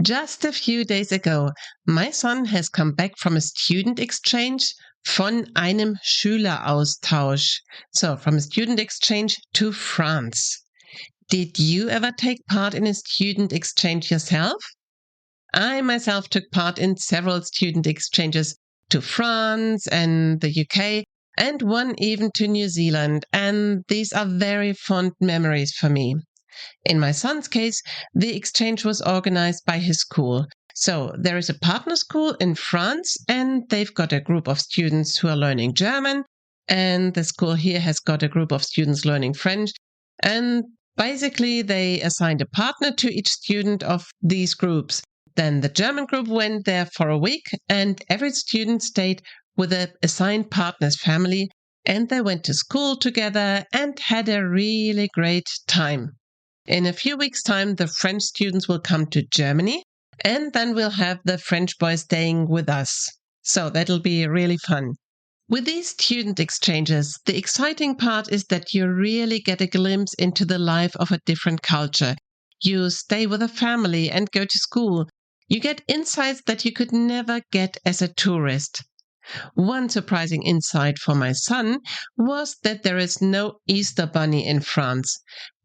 Just a few days ago, my son has come back from a student exchange, von einem Schüleraustausch. So, from a student exchange to France. Did you ever take part in a student exchange yourself? I myself took part in several student exchanges to France and the UK, and one even to New Zealand, and these are very fond memories for me. In my son's case, the exchange was organized by his school. So there is a partner school in France, and they've got a group of students who are learning German, and the school here has got a group of students learning French, and basically they assigned a partner to each student of these groups. Then the German group went there for a week, and every student stayed with an assigned partner's family, and they went to school together and had a really great time. In a few weeks' time, the French students will come to Germany, and then we'll have the French boys staying with us. So that'll be really fun. With these student exchanges, the exciting part is that you really get a glimpse into the life of a different culture. You stay with a family and go to school. You get insights that you could never get as a tourist. One surprising insight for my son was that there is no Easter bunny in France.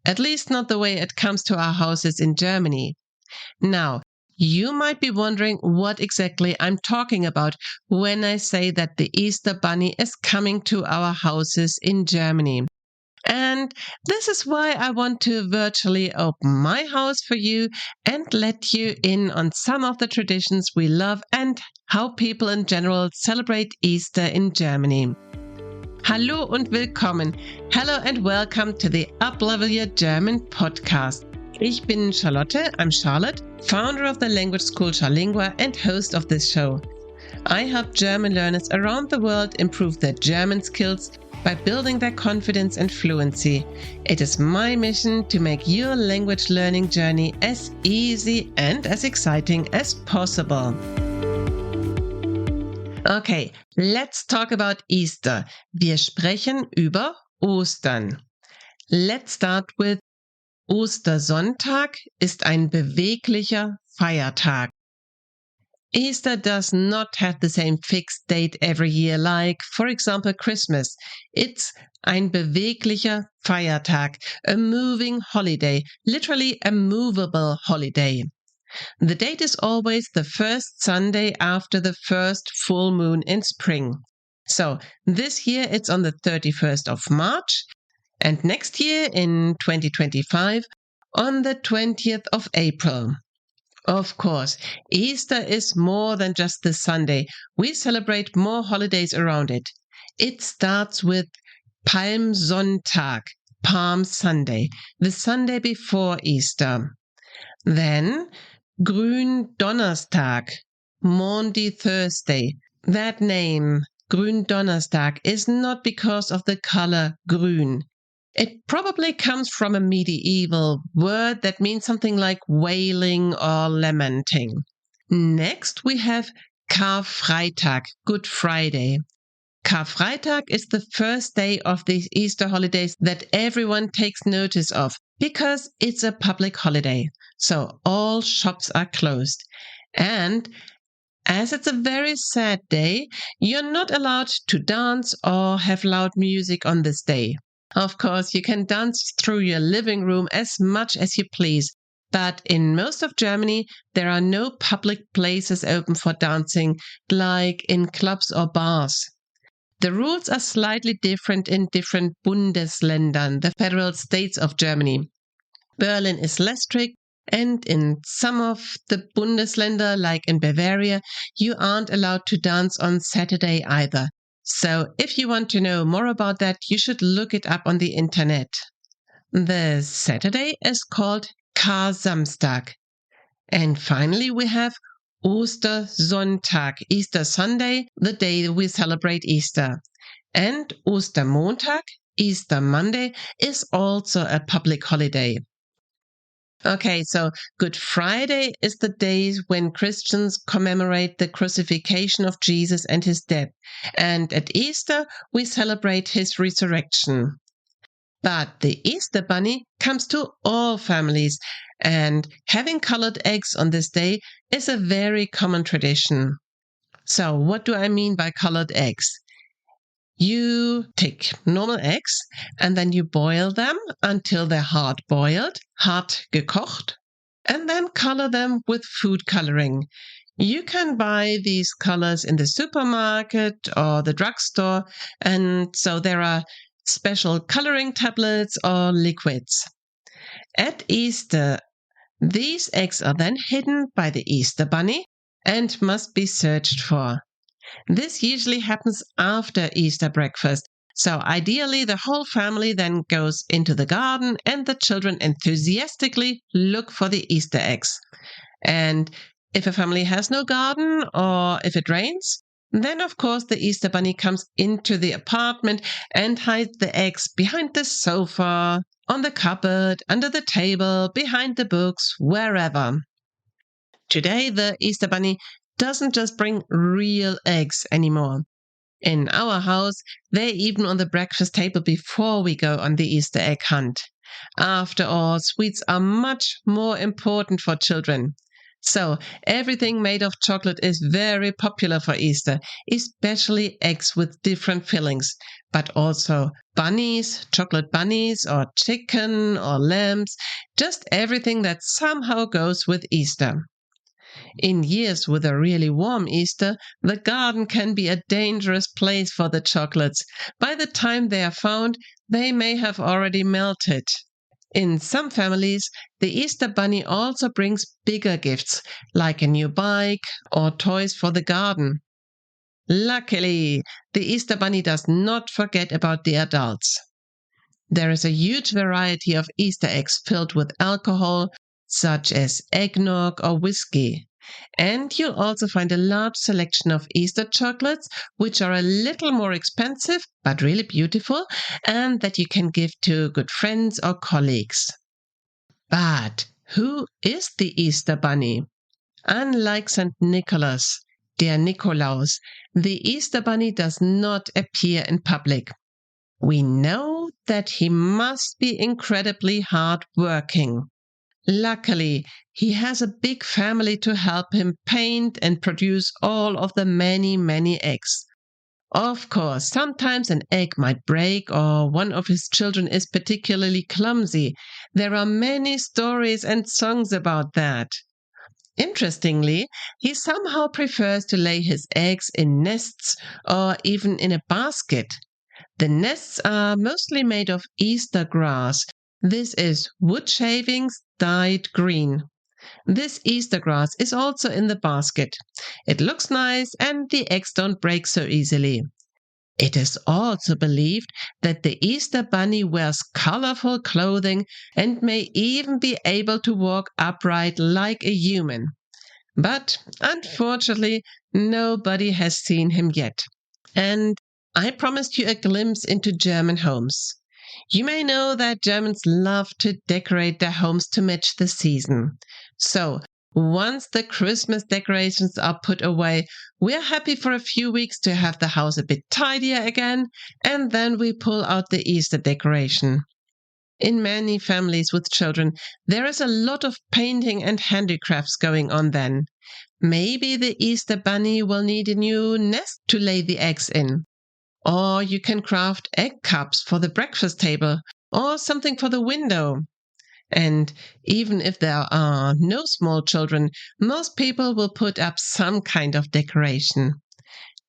At least not the way it comes to our houses in Germany. Now, you might be wondering what exactly I'm talking about when I say that the Easter bunny is coming to our houses in Germany. And this is why I want to virtually open my house for you and let you in on some of the traditions we love and how people in general celebrate Easter in Germany. Hallo und willkommen. Hello and welcome to the Uplevel Your German podcast. Ich bin Charlotte, I'm Charlotte, founder of the language school CharLingua and host of this show. I help German learners around the world improve their German skills by building their confidence and fluency. It is my mission to make your language learning journey as easy and as exciting as possible. Okay, let's talk about Easter. Wir sprechen über Ostern. Let's start with Ostersonntag ist ein beweglicher Feiertag. Easter does not have the same fixed date every year like, for example, Christmas. It's ein beweglicher Feiertag, a moving holiday, literally a movable holiday. The date is always the first Sunday after the first full moon in spring. So this year it's on the 31st of March, and next year in 2025 on the 20th of April. Of course, Easter is more than just this Sunday. We celebrate more holidays around it. It starts with Palmsonntag, Palm Sunday, the Sunday before Easter. Then Gründonnerstag, Maundy Thursday. That name, Gründonnerstag, is not because of the color grün. It probably comes from a medieval word that means something like wailing or lamenting. Next, we have Karfreitag, Good Friday. Karfreitag is the first day of the Easter holidays that everyone takes notice of because it's a public holiday. So all shops are closed. And as it's a very sad day, you're not allowed to dance or have loud music on this day. Of course, you can dance through your living room as much as you please, but in most of Germany, there are no public places open for dancing, like in clubs or bars. The rules are slightly different in different Bundesländern, the federal states of Germany. Berlin is less strict, and in some of the Bundesländer, like in Bavaria, you aren't allowed to dance on Saturday either. So if you want to know more about that, you should look it up on the internet. The Saturday is called Kar-Samstag. And finally, we have Ostersonntag, Easter Sunday, the day we celebrate Easter. And Ostermontag, Easter Monday, is also a public holiday. Okay, so Good Friday is the day when Christians commemorate the crucifixion of Jesus and his death. And at Easter, we celebrate his resurrection. But the Easter bunny comes to all families, and having colored eggs on this day is a very common tradition. So, what do I mean by colored eggs? You take normal eggs and then you boil them until they're hard boiled, hart gekocht, and then color them with food coloring. You can buy these colors in the supermarket or the drugstore, and so there are special coloring tablets or liquids. At Easter, these eggs are then hidden by the Easter bunny and must be searched for. This usually happens after Easter breakfast. So ideally, the whole family then goes into the garden and the children enthusiastically look for the Easter eggs. And if a family has no garden or if it rains, then of course the Easter bunny comes into the apartment and hides the eggs behind the sofa, on the cupboard, under the table, behind the books, wherever. Today, the Easter bunny doesn't just bring real eggs anymore. In our house, they're even on the breakfast table before we go on the Easter egg hunt. After all, sweets are much more important for children. So, everything made of chocolate is very popular for Easter, especially eggs with different fillings, but also bunnies, chocolate bunnies, or chicken or lambs, just everything that somehow goes with Easter. In years with a really warm Easter, the garden can be a dangerous place for the chocolates. By the time they are found, they may have already melted. In some families, the Easter bunny also brings bigger gifts, like a new bike or toys for the garden. Luckily, the Easter bunny does not forget about the adults. There is a huge variety of Easter eggs filled with alcohol, such as eggnog or whiskey. And you'll also find a large selection of Easter chocolates, which are a little more expensive, but really beautiful, and that you can give to good friends or colleagues. But who is the Easter bunny? Unlike St. Nicholas, der Nikolaus, the Easter bunny does not appear in public. We know that he must be incredibly hard working. Luckily, he has a big family to help him paint and produce all of the many, many eggs. Of course, sometimes an egg might break or one of his children is particularly clumsy. There are many stories and songs about that. Interestingly, he somehow prefers to lay his eggs in nests or even in a basket. The nests are mostly made of Easter grass. This is wood shavings dyed green. This Easter grass is also in the basket. It looks nice and the eggs don't break so easily. It is also believed that the Easter bunny wears colorful clothing and may even be able to walk upright like a human. But unfortunately, nobody has seen him yet. And I promised you a glimpse into German homes. You may know that Germans love to decorate their homes to match the season. So, once the Christmas decorations are put away, we're happy for a few weeks to have the house a bit tidier again, and then we pull out the Easter decoration. In many families with children, there is a lot of painting and handicrafts going on then. Maybe the Easter bunny will need a new nest to lay the eggs in. Or you can craft egg cups for the breakfast table or something for the window. And even if there are no small children, most people will put up some kind of decoration.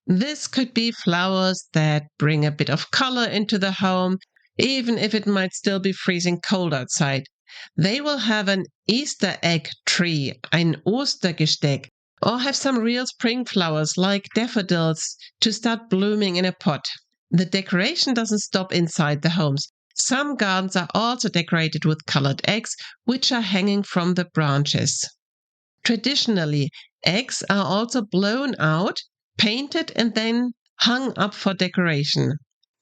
This could be flowers that bring a bit of color into the home, even if it might still be freezing cold outside. They will have an Easter egg tree, ein Ostergesteck, or have some real spring flowers like daffodils to start blooming in a pot. The decoration doesn't stop inside the homes. Some gardens are also decorated with colored eggs, which are hanging from the branches. Traditionally, eggs are also blown out, painted, and then hung up for decoration.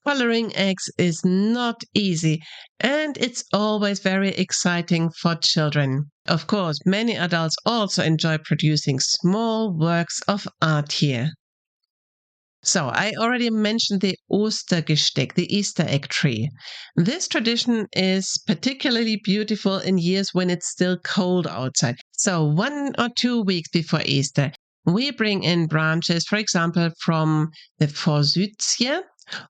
Coloring eggs is not easy, and it's always very exciting for children. Of course, many adults also enjoy producing small works of art here. So I already mentioned the Ostergesteck, the Easter egg tree. This tradition is particularly beautiful in years when it's still cold outside. So 1 or 2 weeks before Easter, we bring in branches, for example, from the Forsythia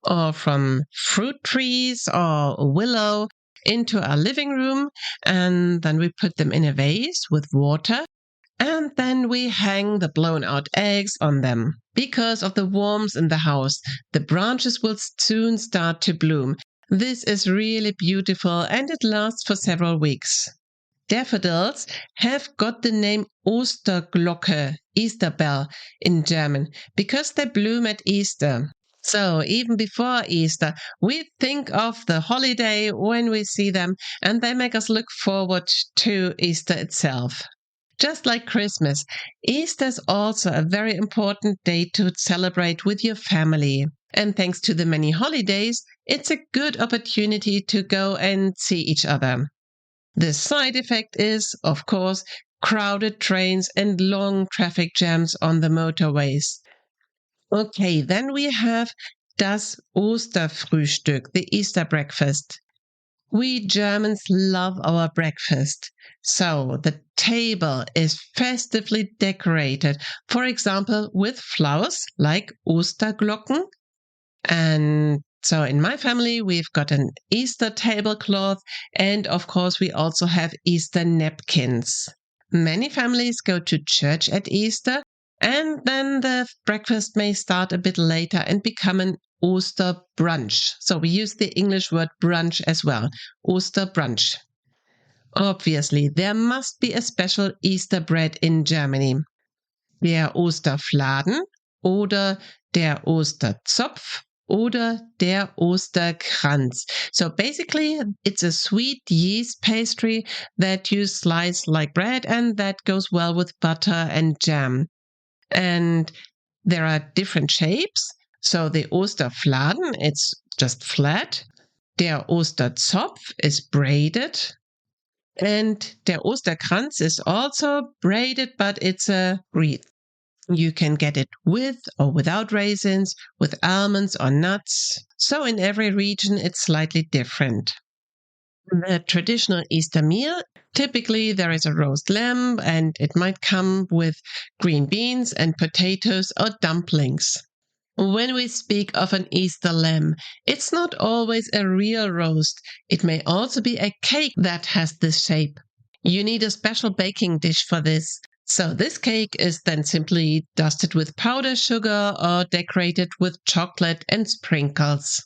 or from fruit trees or willow into our living room, and then we put them in a vase with water. And then we hang the blown out eggs on them. Because of the warmth in the house, the branches will soon start to bloom. This is really beautiful and it lasts for several weeks. Daffodils have got the name Osterglocke, Easter bell in German, because they bloom at Easter. So even before Easter, we think of the holiday when we see them, and they make us look forward to Easter itself. Just like Christmas, Easter is also a very important day to celebrate with your family. And thanks to the many holidays, it's a good opportunity to go and see each other. The side effect is, of course, crowded trains and long traffic jams on the motorways. Okay, then we have das Osterfrühstück, the Easter breakfast. We Germans love our breakfast. So the table is festively decorated, for example, with flowers like Osterglocken. And so in my family, we've got an Easter tablecloth, and of course, we also have Easter napkins. Many families go to church at Easter, and then the breakfast may start a bit later and become an Oster brunch. So we use the English word brunch as well, Oster brunch. Obviously, there must be a special Easter bread in Germany. Der Osterfladen oder der Osterzopf oder der Osterkranz. So basically, it's a sweet yeast pastry that you slice like bread and that goes well with butter and jam. And there are different shapes. So the Osterfladen, it's just flat. Der Osterzopf is braided. And der Osterkranz is also braided, but it's a wreath. You can get it with or without raisins, with almonds or nuts. So in every region, it's slightly different. The traditional Easter meal, typically there is a roast lamb and it might come with green beans and potatoes or dumplings. When we speak of an Easter lamb, it's not always a real roast. It may also be a cake that has this shape. You need a special baking dish for this. So this cake is then simply dusted with powdered sugar or decorated with chocolate and sprinkles.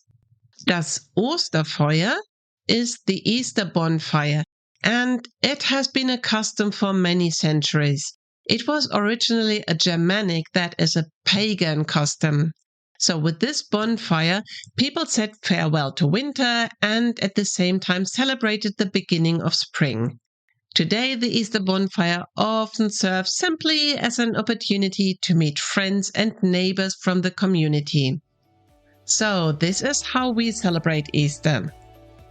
Das Osterfeuer is the Easter bonfire, and it has been a custom for many centuries. It was originally a Germanic, that is a pagan custom. So with this bonfire, people said farewell to winter and at the same time celebrated the beginning of spring. Today, the Easter bonfire often serves simply as an opportunity to meet friends and neighbors from the community. So this is how we celebrate Easter.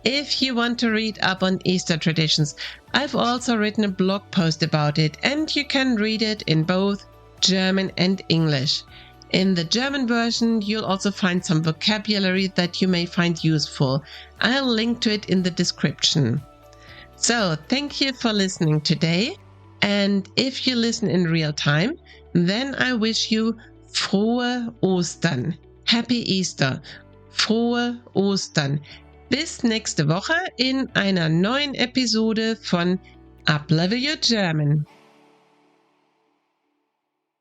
If you want to read up on Easter traditions, I've also written a blog post about it, and you can read it in both German and English. In the German version, you'll also find some vocabulary that you may find useful. I'll link to it in the description. So, thank you for listening today. And if you listen in real time, then I wish you frohe Ostern. Happy Easter. Frohe Ostern. Bis nächste Woche in einer neuen Episode von Uplevel Your German.